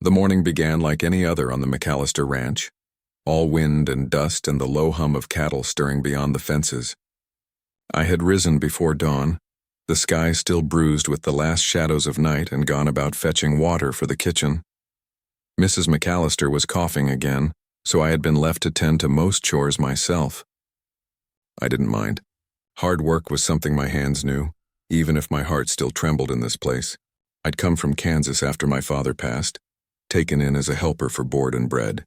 The morning began like any other on the McAllister ranch, all wind and dust and the low hum of cattle stirring beyond the fences. I had risen before dawn, the sky still bruised with the last shadows of night, and gone about fetching water for the kitchen. Mrs. McAllister was coughing again, so I had been left to tend to most chores myself. I didn't mind. Hard work was something my hands knew, even if my heart still trembled in this place. I'd come from Kansas after my father passed, taken in as a helper for board and bread.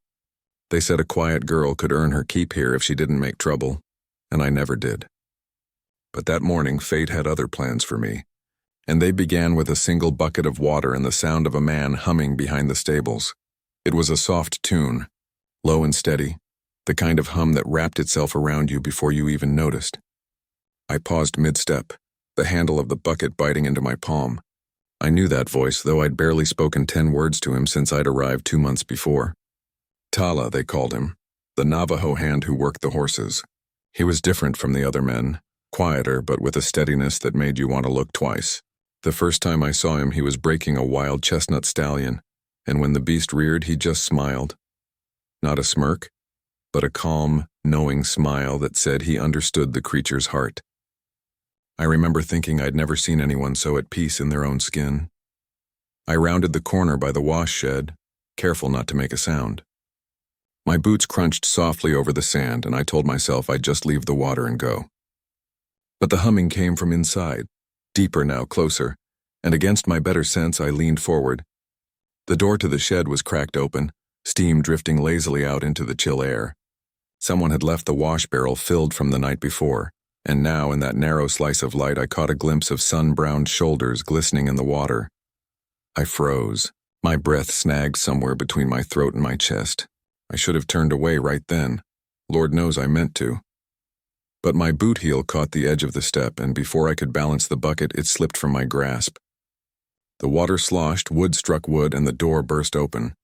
They said a quiet girl could earn her keep here if she didn't make trouble, and I never did. But that morning fate had other plans for me, and they began with a single bucket of water and the sound of a man humming behind the stables. It was a soft tune, low and steady, the kind of hum that wrapped itself around you before you even noticed. I paused mid-step, the handle of the bucket biting into my palm. I knew that voice, though I'd barely spoken 10 words to him since I'd arrived 2 months before. Tala, they called him, the Navajo hand who worked the horses. He was different from the other men, quieter but with a steadiness that made you want to look twice. The first time I saw him, he was breaking a wild chestnut stallion, and when the beast reared, he just smiled. Not a smirk, but a calm, knowing smile that said he understood the creature's heart. I remember thinking I'd never seen anyone so at peace in their own skin. I rounded the corner by the wash shed, careful not to make a sound. My boots crunched softly over the sand, and I told myself I'd just leave the water and go. But the humming came from inside, deeper now, closer, and against my better sense I leaned forward. The door to the shed was cracked open, steam drifting lazily out into the chill air. Someone had left the wash barrel filled from the night before, and now in that narrow slice of light I caught a glimpse of sun-browned shoulders glistening in the water. I froze, my breath snagged somewhere between my throat and my chest. I should have turned away right then. Lord knows I meant to. But my boot heel caught the edge of the step, and before I could balance the bucket, it slipped from my grasp. The water sloshed, wood struck wood, and the door burst open.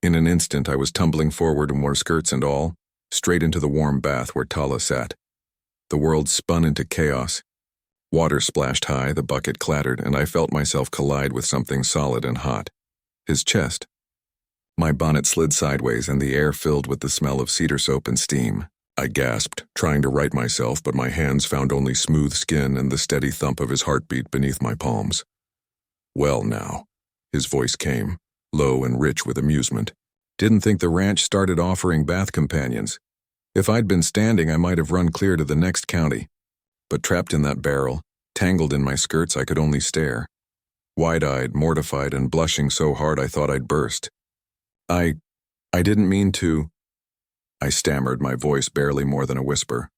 In an instant I was tumbling forward, more skirts and all, straight into the warm bath where Tala sat. The world spun into chaos. Water splashed high, the bucket clattered, and I felt myself collide with something solid and hot. His chest. My bonnet slid sideways, and the air filled with the smell of cedar soap and steam. I gasped, trying to right myself, but my hands found only smooth skin and the steady thump of his heartbeat beneath my palms. "Well now," his voice came, low and rich with amusement. "Didn't think the ranch started offering bath companions. If I'd been standing, I might have run clear to the next county. But trapped in that barrel, tangled in my skirts, I could only stare. Wide-eyed, mortified, and blushing so hard I thought I'd burst. I didn't mean to," I stammered, my voice barely more than a whisper.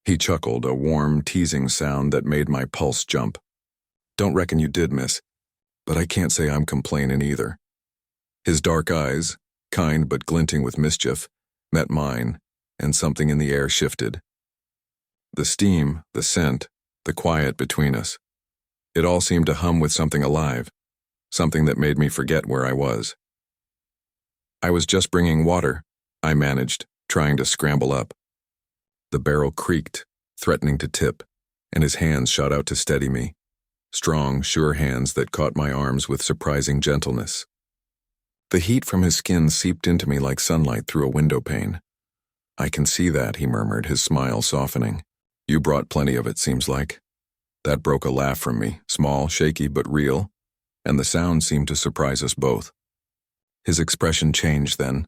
He chuckled, a warm, teasing sound that made my pulse jump. "Don't reckon you did, miss, but I can't say I'm complainin' either." His dark eyes, kind but glinting with mischief, met mine, and something in the air shifted. The steam, the scent, the quiet between us. It all seemed to hum with something alive, something that made me forget where I was. "I was just bringing water," I managed, trying to scramble up. The barrel creaked, threatening to tip, and his hands shot out to steady me. Strong, sure hands that caught my arms with surprising gentleness. The heat from his skin seeped into me like sunlight through a window pane. "I can see that," he murmured, his smile softening. "You brought plenty of it, seems like." That broke a laugh from me, small, shaky, but real, and the sound seemed to surprise us both. His expression changed then,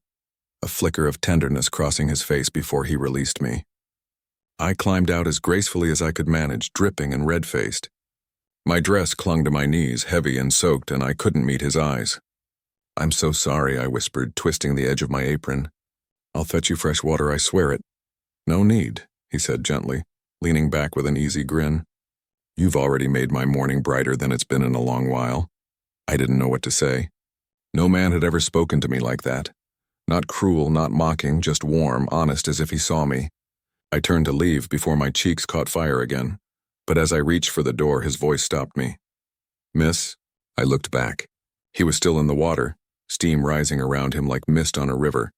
a flicker of tenderness crossing his face before he released me. I climbed out as gracefully as I could manage, dripping and red-faced. My dress clung to my knees, heavy and soaked, and I couldn't meet his eyes. "I'm so sorry," I whispered, twisting the edge of my apron. "I'll fetch you fresh water, I swear it." "No need," he said gently, leaning back with an easy grin. "You've already made my morning brighter than it's been in a long while." I didn't know what to say. No man had ever spoken to me like that. Not cruel, not mocking, just warm, honest, as if he saw me. I turned to leave before my cheeks caught fire again, but as I reached for the door, his voice stopped me. "Miss?" I looked back. He was still in the water, steam rising around him like mist on a river.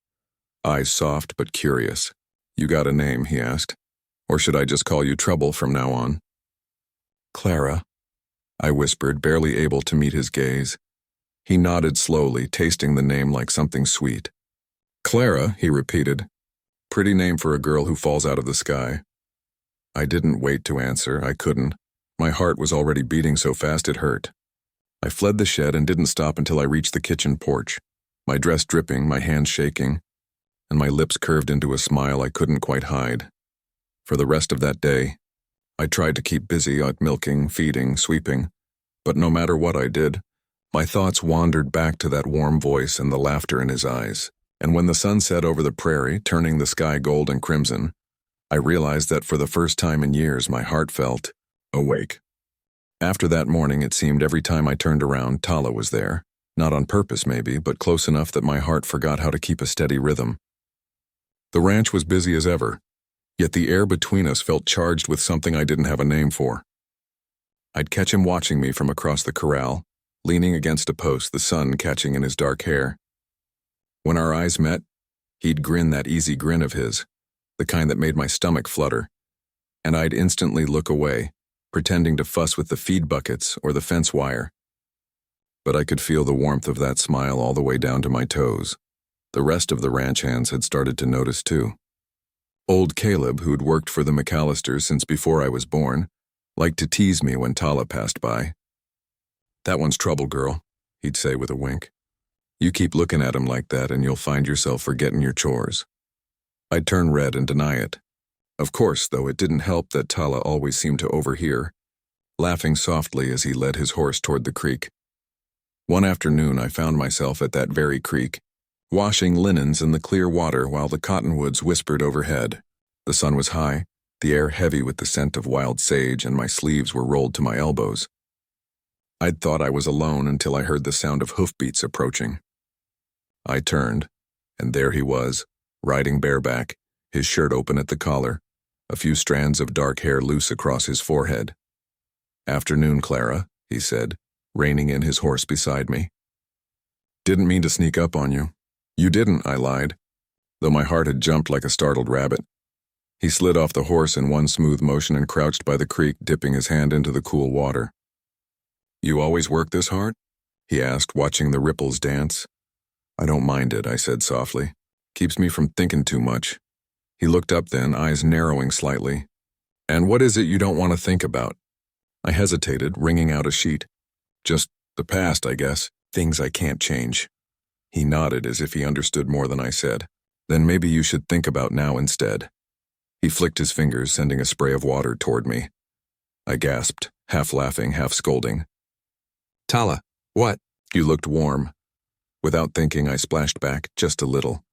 Eyes soft but curious. "You got a name?" he asked. "Or should I just call you Trouble from now on?" "Clara," I whispered, barely able to meet his gaze. He nodded slowly, tasting the name like something sweet. Clara, he repeated. Pretty name for a girl who falls out of the sky. I didn't wait to answer. I couldn't. My heart was already beating so fast it hurt. I fled the shed and didn't stop until I reached the kitchen porch, my dress dripping, my hands shaking, and my lips curved into a smile I couldn't quite hide. For the rest of that day, I tried to keep busy at milking, feeding, sweeping, but no matter what I did, my thoughts wandered back to that warm voice and the laughter in his eyes. And when the sun set over the prairie, turning the sky gold and crimson, I realized that for the first time in years my heart felt awake. After that morning, it seemed every time I turned around, Tala was there. Not on purpose maybe, but close enough that my heart forgot how to keep a steady rhythm. The ranch was busy as ever, yet the air between us felt charged with something I didn't have a name for. I'd catch him watching me from across the corral, leaning against a post, the sun catching in his dark hair. When our eyes met, he'd grin that easy grin of his, the kind that made my stomach flutter, and I'd instantly look away, pretending to fuss with the feed buckets or the fence wire. But I could feel the warmth of that smile all the way down to my toes. The rest of the ranch hands had started to notice too. Old Caleb, who'd worked for the McAllisters since before I was born, liked to tease me when Tala passed by. That one's trouble, girl, he'd say with a wink. You keep looking at him like that and you'll find yourself forgetting your chores. I'd turn red and deny it. Of course, though, it didn't help that Tala always seemed to overhear, laughing softly as he led his horse toward the creek. One afternoon I found myself at that very creek, washing linens in the clear water while the cottonwoods whispered overhead. The sun was high, the air heavy with the scent of wild sage, and my sleeves were rolled to my elbows. I'd thought I was alone until I heard the sound of hoofbeats approaching. I turned, and there he was, riding bareback, his shirt open at the collar, a few strands of dark hair loose across his forehead. Afternoon, Clara, he said, reining in his horse beside me. Didn't mean to sneak up on you. You didn't, I lied, though my heart had jumped like a startled rabbit. He slid off the horse in one smooth motion and crouched by the creek, dipping his hand into the cool water. You always work this hard? He asked, watching the ripples dance. I don't mind it, I said softly. Keeps me from thinking too much. He looked up then, eyes narrowing slightly. And what is it you don't want to think about? I hesitated, wringing out a sheet. Just the past, I guess. Things I can't change. He nodded as if he understood more than I said. Then maybe you should think about now instead. He flicked his fingers, sending a spray of water toward me. I gasped, half laughing, half scolding. Tala, what? You looked warm. Without thinking, I splashed back, just a little.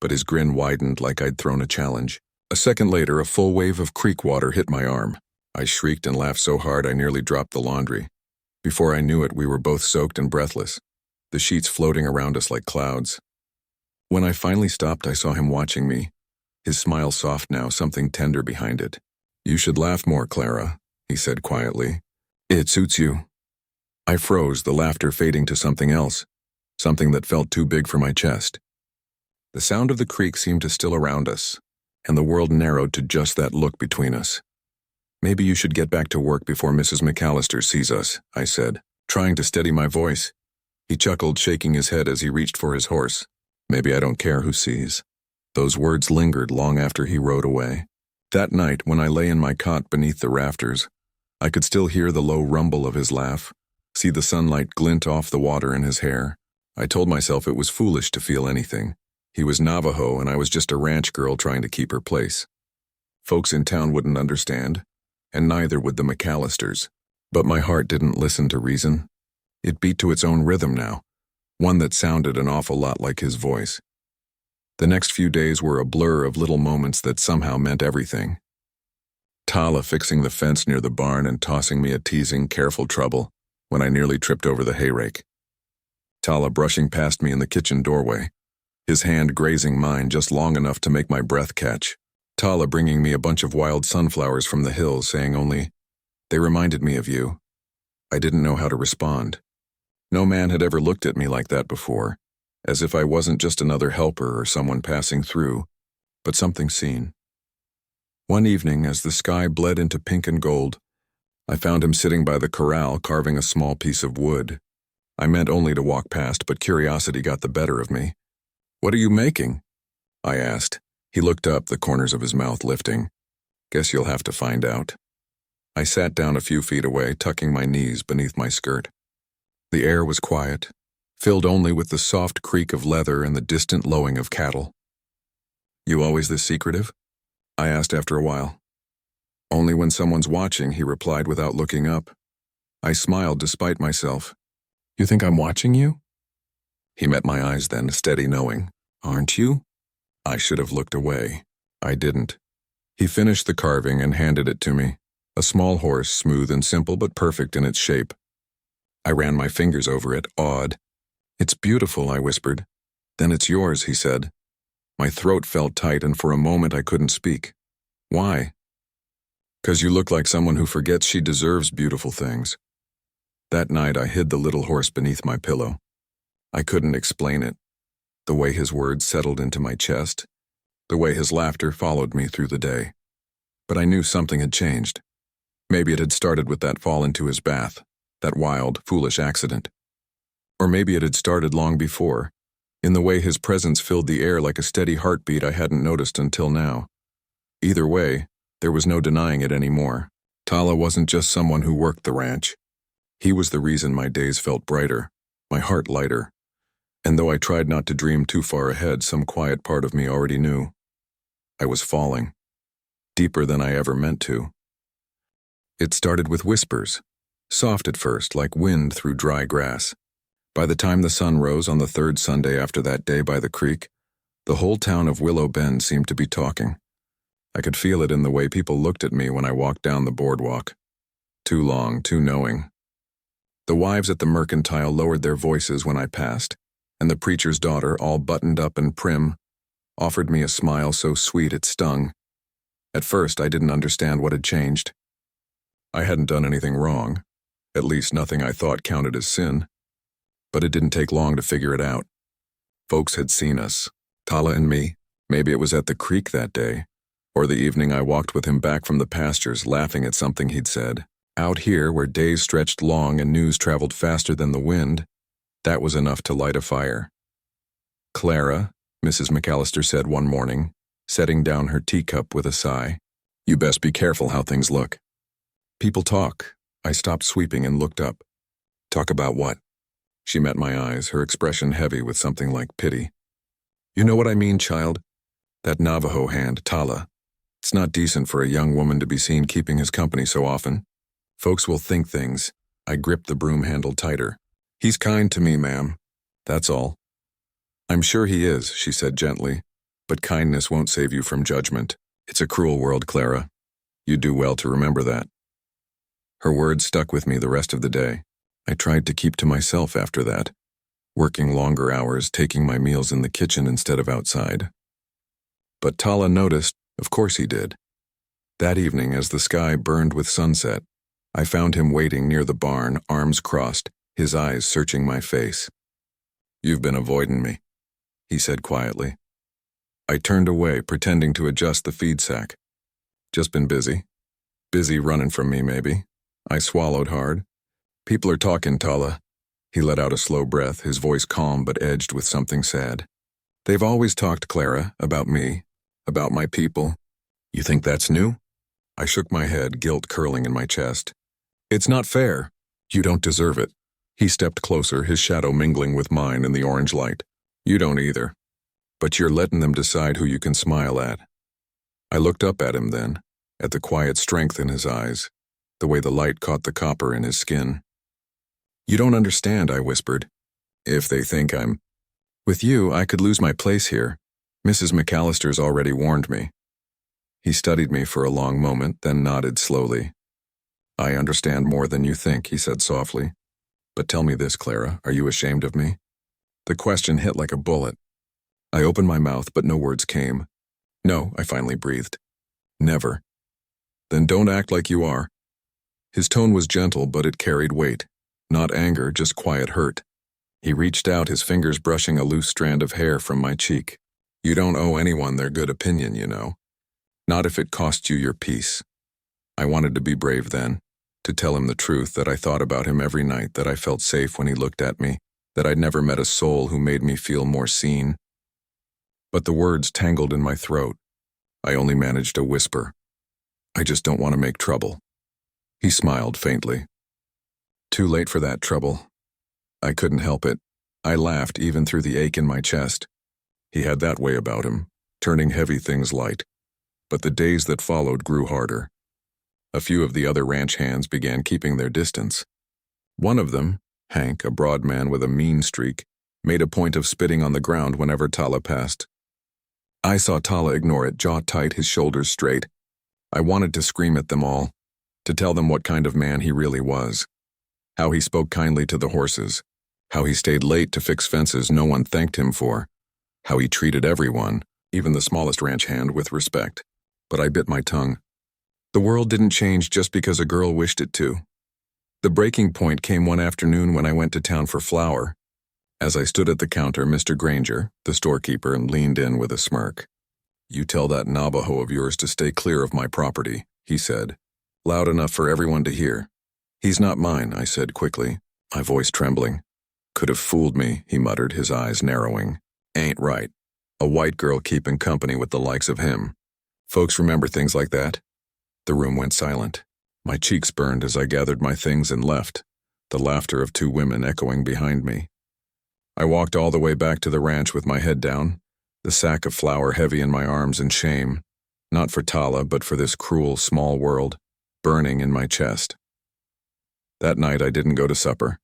But his grin widened like I'd thrown a challenge. A second later, a full wave of creek water hit my arm. I shrieked and laughed so hard I nearly dropped the laundry. Before I knew it, we were both soaked and breathless, the sheets floating around us like clouds. When I finally stopped, I saw him watching me, his smile soft now, something tender behind it. You should laugh more, Clara, he said quietly. It suits you. I froze, the laughter fading to something else, something that felt too big for my chest. The sound of the creek seemed to still around us, and the world narrowed to just that look between us. Maybe you should get back to work before Mrs. McAllister sees us, I said, trying to steady my voice. He chuckled, shaking his head as he reached for his horse. Maybe I don't care who sees. Those words lingered long after he rode away. That night, when I lay in my cot beneath the rafters, I could still hear the low rumble of his laugh, see the sunlight glint off the water in his hair. I told myself it was foolish to feel anything. He was Navajo and I was just a ranch girl trying to keep her place. Folks in town wouldn't understand, and neither would the McAllisters. But my heart didn't listen to reason. It beat to its own rhythm now, one that sounded an awful lot like his voice. The next few days were a blur of little moments that somehow meant everything. Tala fixing the fence near the barn and tossing me a teasing, careful trouble when I nearly tripped over the hayrake. Tala brushing past me in the kitchen doorway, his hand grazing mine just long enough to make my breath catch. Tala bringing me a bunch of wild sunflowers from the hills, saying only, "They reminded me of you." I didn't know how to respond. No man had ever looked at me like that before, as if I wasn't just another helper or someone passing through, but something seen. One evening, as the sky bled into pink and gold, I found him sitting by the corral carving a small piece of wood. I meant only to walk past, but curiosity got the better of me. "What are you making?" I asked. He looked up, the corners of his mouth lifting. "Guess you'll have to find out." I sat down a few feet away, tucking my knees beneath my skirt. The air was quiet, filled only with the soft creak of leather and the distant lowing of cattle. "You always this secretive?" I asked after a while. "Only when someone's watching," he replied without looking up. I smiled despite myself. "You think I'm watching you?" He met my eyes then, steady knowing. "Aren't you?" I should have looked away. I didn't. He finished the carving and handed it to me, a small horse, smooth and simple but perfect in its shape. I ran my fingers over it, awed. "It's beautiful," I whispered. "Then it's yours," he said. My throat felt tight and for a moment I couldn't speak. "Why?" "'Cause you look like someone who forgets she deserves beautiful things." That night I hid the little horse beneath my pillow. I couldn't explain it. The way his words settled into my chest, the way his laughter followed me through the day. But I knew something had changed. Maybe it had started with that fall into his bath, that wild, foolish accident. Or maybe it had started long before, in the way his presence filled the air like a steady heartbeat I hadn't noticed until now. Either way, there was no denying it anymore. Tala wasn't just someone who worked the ranch. He was the reason my days felt brighter, my heart lighter. And though I tried not to dream too far ahead, some quiet part of me already knew. I was falling, deeper than I ever meant to. It started with whispers, soft at first, like wind through dry grass. By the time the sun rose on the third Sunday after that day by the creek, the whole town of Willow Bend seemed to be talking. I could feel it in the way people looked at me when I walked down the boardwalk. Too long, too knowing. The wives at the mercantile lowered their voices when I passed, and the preacher's daughter, all buttoned up and prim, offered me a smile so sweet it stung. At first, I didn't understand what had changed. I hadn't done anything wrong, at least nothing I thought counted as sin. But it didn't take long to figure it out. Folks had seen us, Tala and me. Maybe it was at the creek that day, or the evening I walked with him back from the pastures laughing at something he'd said. Out here, where days stretched long and news traveled faster than the wind, that was enough to light a fire. "Clara," Mrs. McAllister said one morning, setting down her teacup with a sigh, "you best be careful how things look." "People talk." I stopped sweeping and looked up. "Talk about what?" She met my eyes, her expression heavy with something like pity. "You know what I mean, child? That Navajo hand, Tala. It's not decent for a young woman to be seen keeping his company so often. Folks will think things." I gripped the broom handle tighter. "He's kind to me, ma'am. That's all." "I'm sure he is," she said gently, "but kindness won't save you from judgment. It's a cruel world, Clara. You do well to remember that." Her words stuck with me the rest of the day. I tried to keep to myself after that, working longer hours, taking my meals in the kitchen instead of outside. But Tala noticed, of course he did. That evening, as the sky burned with sunset, I found him waiting near the barn, arms crossed, his eyes searching my face. "You've been avoiding me," he said quietly. I turned away, pretending to adjust the feed sack. "Just been busy. Busy running from me, maybe." I swallowed hard. "People are talking, Tala." He let out a slow breath, his voice calm but edged with something sad. "They've always talked, Clara, about me, about my people." "You think that's new?" I shook my head, guilt curling in my chest. "It's not fair. You don't deserve it." He stepped closer, his shadow mingling with mine in the orange light. "You don't either. But you're letting them decide who you can smile at." I looked up at him then, at the quiet strength in his eyes, the way the light caught the copper in his skin. "You don't understand," I whispered. "If they think I'm... With you, I could lose my place here. Mrs. McAllister's already warned me." He studied me for a long moment, then nodded slowly. "I understand more than you think," he said softly. "But tell me this, Clara, are you ashamed of me?" The question hit like a bullet. I opened my mouth, but no words came. "No," I finally breathed. "Never." "Then don't act like you are." His tone was gentle, but it carried weight. Not anger, just quiet hurt. He reached out, his fingers brushing a loose strand of hair from my cheek. "You don't owe anyone their good opinion, you know. Not if it costs you your peace." I wanted to be brave then. to tell him the truth, that I thought about him every night, that I felt safe when he looked at me, that I'd never met a soul who made me feel more seen. But the words tangled in my throat. I only managed to whisper, "I just don't want to make trouble." He smiled faintly. Too late for that trouble. I couldn't help it. I laughed even through the ache in my chest. He had that way about him, turning heavy things light. But the days that followed grew harder. A few of the other ranch hands began keeping their distance. One of them, Hank, a broad man with a mean streak, made a point of spitting on the ground whenever Tala passed. I saw Tala ignore it, jaw tight, his shoulders straight. I wanted to scream at them all, to tell them what kind of man he really was. How he spoke kindly to the horses. How he stayed late to fix fences no one thanked him for. How he treated everyone, even the smallest ranch hand, with respect. But I bit my tongue. The world didn't change just because a girl wished it to. The breaking point came one afternoon when I went to town for flour. As I stood at the counter, Mr. Granger, the storekeeper, leaned in with a smirk. "You tell that Navajo of yours to stay clear of my property," he said, loud enough for everyone to hear. "He's not mine," I said quickly, my voice trembling. "Could have fooled me," he muttered, his eyes narrowing. "Ain't right. A white girl keeping company with the likes of him. Folks remember things like that." The room went silent. My cheeks burned as I gathered my things and left, the laughter of two women echoing behind me. I walked all the way back to the ranch with my head down, the sack of flour heavy in my arms in shame, not for Tala, but for this cruel, small world, burning in my chest. That night I didn't go to supper.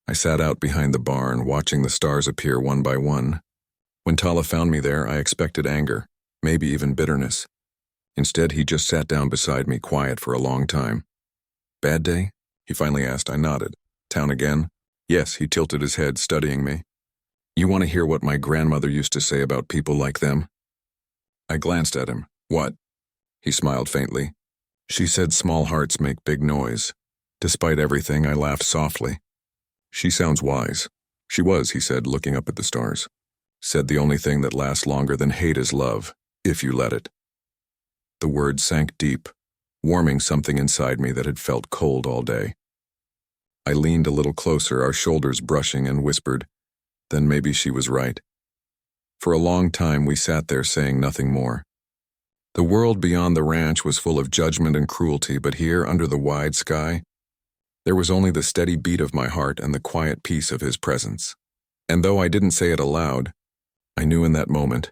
I sat out behind the barn, watching the stars appear one by one. When Tala found me there, I expected anger, maybe even bitterness. Instead, he just sat down beside me, quiet for a long time. "Bad day?" he finally asked. I nodded. "Town again?" "Yes," he tilted his head, studying me. "You want to hear what my grandmother used to say about people like them?" I glanced at him. "What?" He smiled faintly. "She said small hearts make big noise." Despite everything, I laughed softly. "She sounds wise." "She was," he said, looking up at the stars. "Said the only thing that lasts longer than hate is love, if you let it." The words sank deep, warming something inside me that had felt cold all day. I leaned a little closer, our shoulders brushing, and whispered, "Then maybe she was right." For a long time we sat there saying nothing more. The world beyond the ranch was full of judgment and cruelty, but here, under the wide sky, there was only the steady beat of my heart and the quiet peace of his presence. And though I didn't say it aloud, I knew in that moment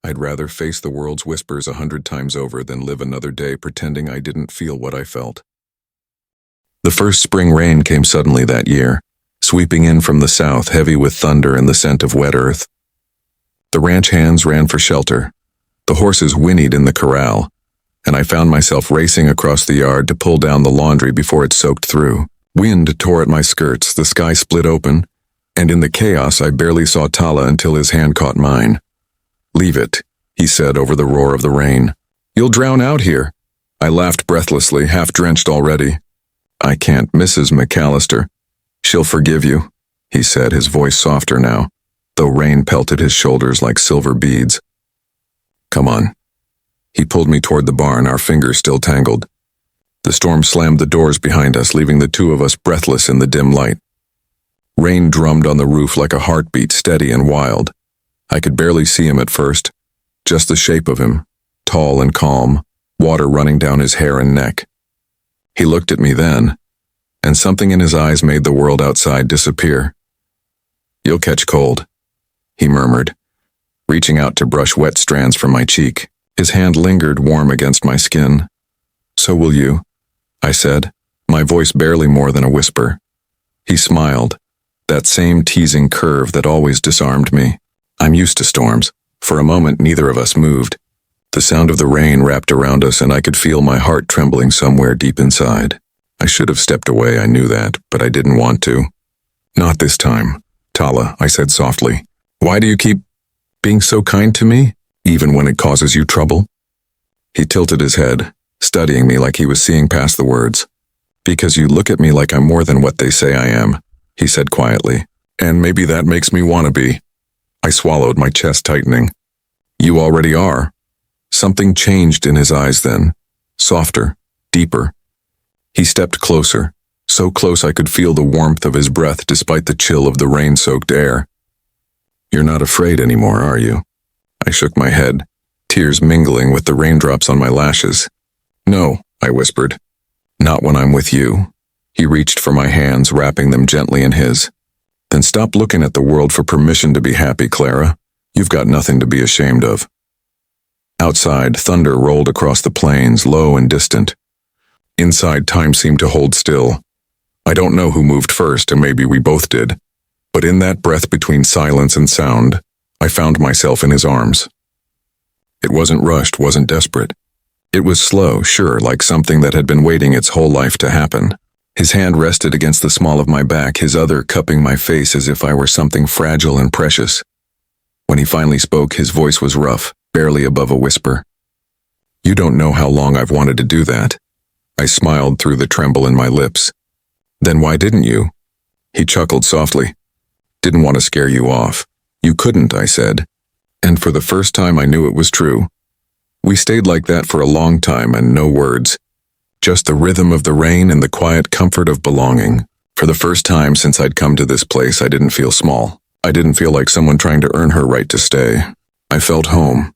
I'd rather face the world's whispers 100 times over than live another day pretending I didn't feel what I felt. The first spring rain came suddenly that year, sweeping in from the south, heavy with thunder and the scent of wet earth. The ranch hands ran for shelter. The horses whinnied in the corral, and I found myself racing across the yard to pull down the laundry before it soaked through. Wind tore at my skirts, the sky split open, and in the chaos I barely saw Tala until his hand caught mine. "Leave it," he said over the roar of the rain. "You'll drown out here." I laughed breathlessly, half drenched already. "I can't, Mrs. McAllister. She'll forgive you," he said, his voice softer now, though rain pelted his shoulders like silver beads. "Come on." He pulled me toward the barn, our fingers still tangled. The storm slammed the doors behind us, leaving the two of us breathless in the dim light. Rain drummed on the roof like a heartbeat, steady and wild. I could barely see him at first, just the shape of him, tall and calm, water running down his hair and neck. He looked at me then, and something in his eyes made the world outside disappear. "You'll catch cold," he murmured, reaching out to brush wet strands from my cheek. His hand lingered warm against my skin. "So will you," I said, my voice barely more than a whisper. He smiled, that same teasing curve that always disarmed me. I'm used to storms. For a moment, neither of us moved. The sound of the rain wrapped around us, and I could feel my heart trembling somewhere deep inside. I should have stepped away, I knew that, but I didn't want to. "Not this time, Tala," I said softly. "Why do you keep being so kind to me, even when it causes you trouble?" He tilted his head, studying me like he was seeing past the words. "Because you look at me like I'm more than what they say I am," he said quietly. "And maybe that makes me want to be." I swallowed, my chest tightening. "You already are." Something changed in his eyes then, softer, deeper. He stepped closer, so close I could feel the warmth of his breath despite the chill of the rain-soaked air. "You're not afraid anymore, are you?" I shook my head, tears mingling with the raindrops on my lashes. "No," I whispered. "Not when I'm with you." He reached for my hands, wrapping them gently in his. "Then stop looking at the world for permission to be happy, Clara. You've got nothing to be ashamed of." Outside, thunder rolled across the plains, low and distant. Inside, time seemed to hold still. I don't know who moved first, and maybe we both did. But in that breath between silence and sound, I found myself in his arms. It wasn't rushed, wasn't desperate. It was slow, sure, like something that had been waiting its whole life to happen. His hand rested against the small of my back, his other cupping my face as if I were something fragile and precious. When he finally spoke, his voice was rough, barely above a whisper. "You don't know how long I've wanted to do that." I smiled through the tremble in my lips. "Then why didn't you?" He chuckled softly. "Didn't want to scare you off." "You couldn't," I said. And for the first time I knew it was true. We stayed like that for a long time, and no words. Just the rhythm of the rain and the quiet comfort of belonging. For the first time since I'd come to this place, I didn't feel small. I didn't feel like someone trying to earn her right to stay. I felt home.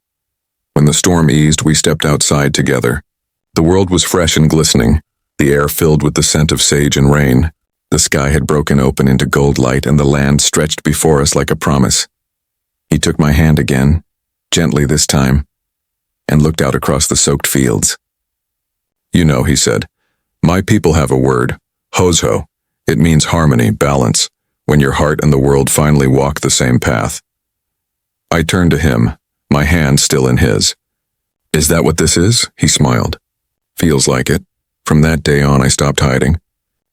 When the storm eased, we stepped outside together. The world was fresh and glistening, the air filled with the scent of sage and rain. The sky had broken open into gold light, and the land stretched before us like a promise. He took my hand again, gently this time, and looked out across the soaked fields. "You know," he said, "my people have a word, hozho. It means harmony, balance, when your heart and the world finally walk the same path." I turned to him, my hand still in his. "Is that what this is?" He smiled. "Feels like it." From that day on, I stopped hiding.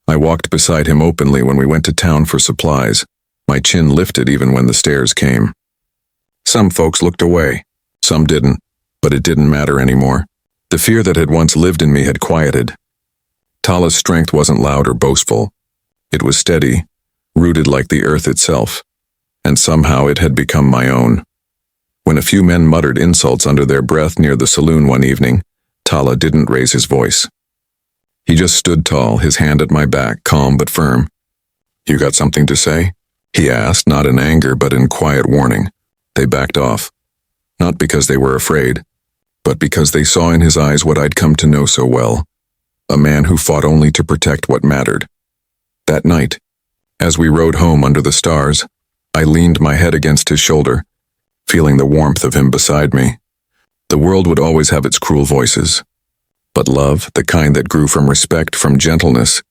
I walked beside him openly when we went to town for supplies. My chin lifted even when the stares came. Some folks looked away, some didn't, but it didn't matter anymore. The fear that had once lived in me had quieted. Tala's strength wasn't loud or boastful. It was steady, rooted like the earth itself, and somehow it had become my own. When a few men muttered insults under their breath near the saloon one evening, Tala didn't raise his voice. He just stood tall, his hand at my back, calm but firm. "You got something to say?" he asked, not in anger but in quiet warning. They backed off, not because they were afraid, but because they saw in his eyes what I'd come to know so well, a man who fought only to protect what mattered. That night, as we rode home under the stars, I leaned my head against his shoulder, feeling the warmth of him beside me. The world would always have its cruel voices, but love, the kind that grew from respect, from gentleness,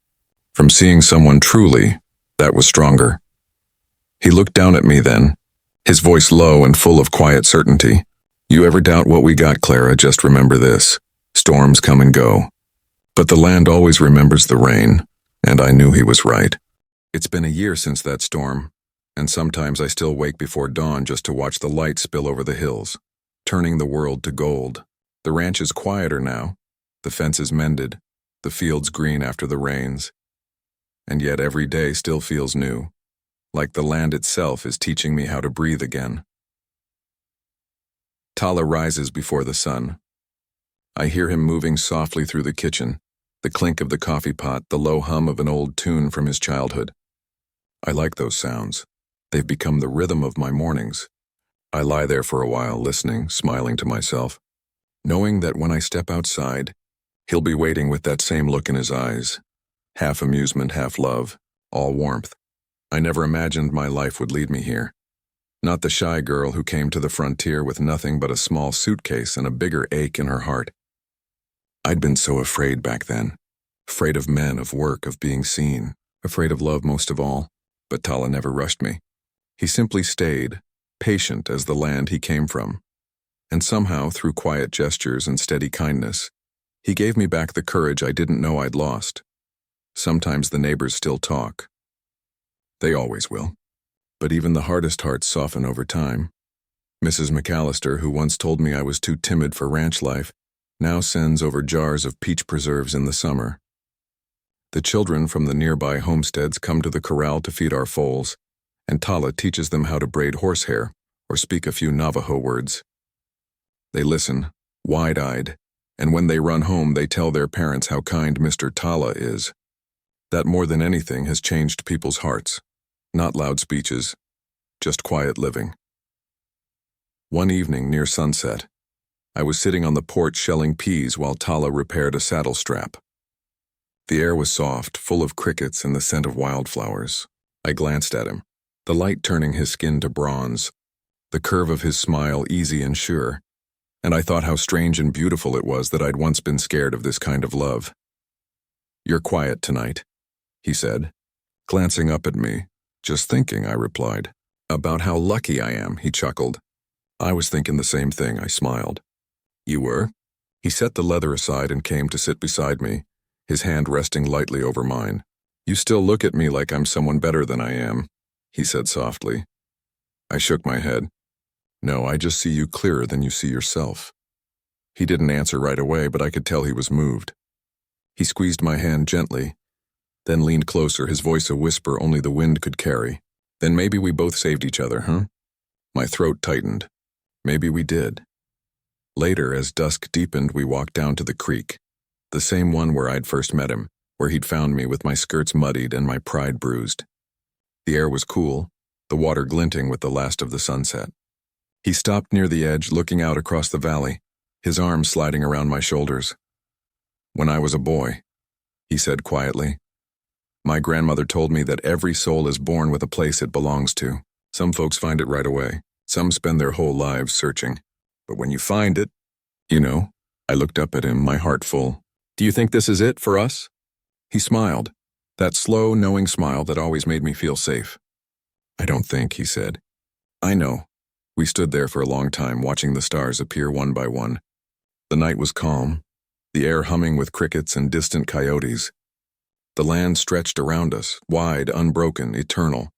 from seeing someone truly, that was stronger. He looked down at me then, his voice low and full of quiet certainty. "You ever doubt what we got, Clara, just remember this. Storms come and go, but the land always remembers the rain," and I knew he was right. It's been a year since that storm, and sometimes I still wake before dawn just to watch the light spill over the hills, turning the world to gold. The ranch is quieter now, the fences mended, the fields green after the rains, and yet every day still feels new, like the land itself is teaching me how to breathe again. Tala rises before the sun. I hear him moving softly through the kitchen, the clink of the coffee pot, the low hum of an old tune from his childhood. I like those sounds. They've become the rhythm of my mornings. I lie there for a while, listening, smiling to myself, knowing that when I step outside, he'll be waiting with that same look in his eyes, half amusement, half love, all warmth. I never imagined my life would lead me here. Not the shy girl who came to the frontier with nothing but a small suitcase and a bigger ache in her heart. I'd been so afraid back then. Afraid of men, of work, of being seen. Afraid of love most of all. But Tala never rushed me. He simply stayed, patient as the land he came from. And somehow, through quiet gestures and steady kindness, he gave me back the courage I didn't know I'd lost. Sometimes the neighbors still talk. They always will. But even the hardest hearts soften over time. Mrs. McAllister, who once told me I was too timid for ranch life, now sends over jars of peach preserves in the summer. The children from the nearby homesteads come to the corral to feed our foals, and Tala teaches them how to braid horsehair or speak a few Navajo words. They listen, wide-eyed, And when they run home, they tell their parents how kind Mr. Tala is. That more than anything has changed people's hearts. Not loud speeches, just quiet living. One evening near sunset, I was sitting on the porch shelling peas while Tala repaired a saddle strap. The air was soft, full of crickets and the scent of wildflowers. I glanced at him, the light turning his skin to bronze, the curve of his smile easy and sure, and I thought how strange and beautiful it was that I'd once been scared of this kind of love. "You're quiet tonight," he said, glancing up at me. "Just thinking," I replied. "About how lucky I am," he chuckled. "I was thinking the same thing," I smiled. "You were?" He set the leather aside and came to sit beside me, his hand resting lightly over mine. "You still look at me like I'm someone better than I am," he said softly. I shook my head. "No, I just see you clearer than you see yourself." He didn't answer right away, but I could tell he was moved. He squeezed my hand gently, then leaned closer, his voice a whisper only the wind could carry. "Then maybe we both saved each other, huh?" My throat tightened. Maybe we did. Later, as dusk deepened, we walked down to the creek, the same one where I'd first met him, where he'd found me with my skirts muddied and my pride bruised. The air was cool, the water glinting with the last of the sunset. He stopped near the edge, looking out across the valley, his arms sliding around my shoulders. "When I was a boy," he said quietly, "my grandmother told me that every soul is born with a place it belongs to. Some folks find it right away. Some spend their whole lives searching. But when you find it, you know." I looked up at him, my heart full. "Do you think this is it for us?" He smiled, that slow, knowing smile that always made me feel safe. "I don't think," he said. "I know." We stood there for a long time, watching the stars appear one by one. The night was calm, the air humming with crickets and distant coyotes. The land stretched around us, wide, unbroken, eternal.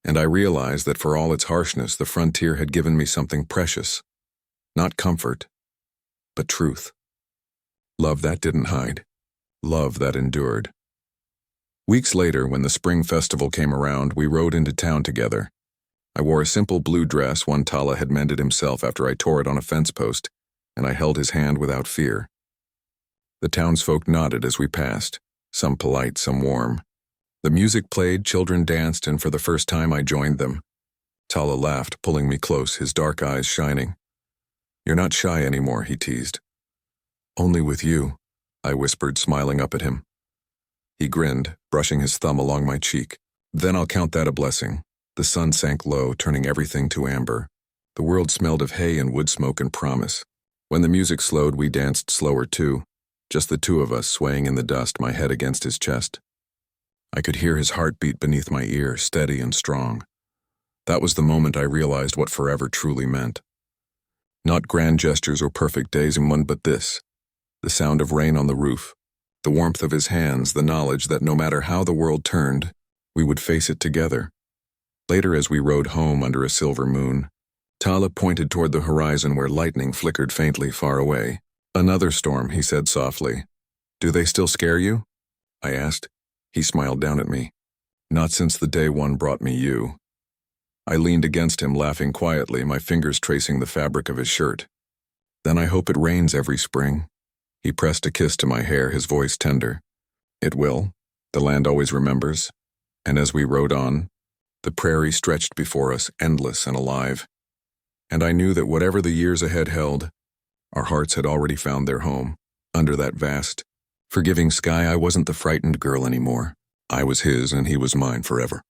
And I realized that for all its harshness, the frontier had given me something precious. Not comfort, but truth. Love that didn't hide. Love that endured. Weeks later, when the spring festival came around, we rode into town together. I wore a simple blue dress one Tala had mended himself after I tore it on a fence post, and I held his hand without fear. The townsfolk nodded as we passed, some polite, some warm. The music played, children danced, and for the first time I joined them. Tala laughed, pulling me close, his dark eyes shining. "You're not shy anymore," he teased. "Only with you," I whispered, smiling up at him. He grinned, brushing his thumb along my cheek. "Then I'll count that a blessing." The sun sank low, turning everything to amber. The world smelled of hay and wood smoke and promise. When the music slowed, we danced slower too, just the two of us swaying in the dust, my head against his chest. I could hear his heartbeat beneath my ear, steady and strong. That was the moment I realized what forever truly meant. Not grand gestures or perfect days in one, but this. The sound of rain on the roof, the warmth of his hands, the knowledge that no matter how the world turned, we would face it together. Later, as we rode home under a silver moon, Tala pointed toward the horizon where lightning flickered faintly far away. "Another storm," he said softly. "Do they still scare you?" I asked. He smiled down at me. "Not since the day one brought me you." I leaned against him, laughing quietly, my fingers tracing the fabric of his shirt. "Then I hope it rains every spring." He pressed a kiss to my hair, his voice tender. "It will. The land always remembers." And as we rode on, the prairie stretched before us, endless and alive. And I knew that whatever the years ahead held, our hearts had already found their home. Under that vast, forgiving sky, I wasn't the frightened girl anymore. I was his and he was mine forever.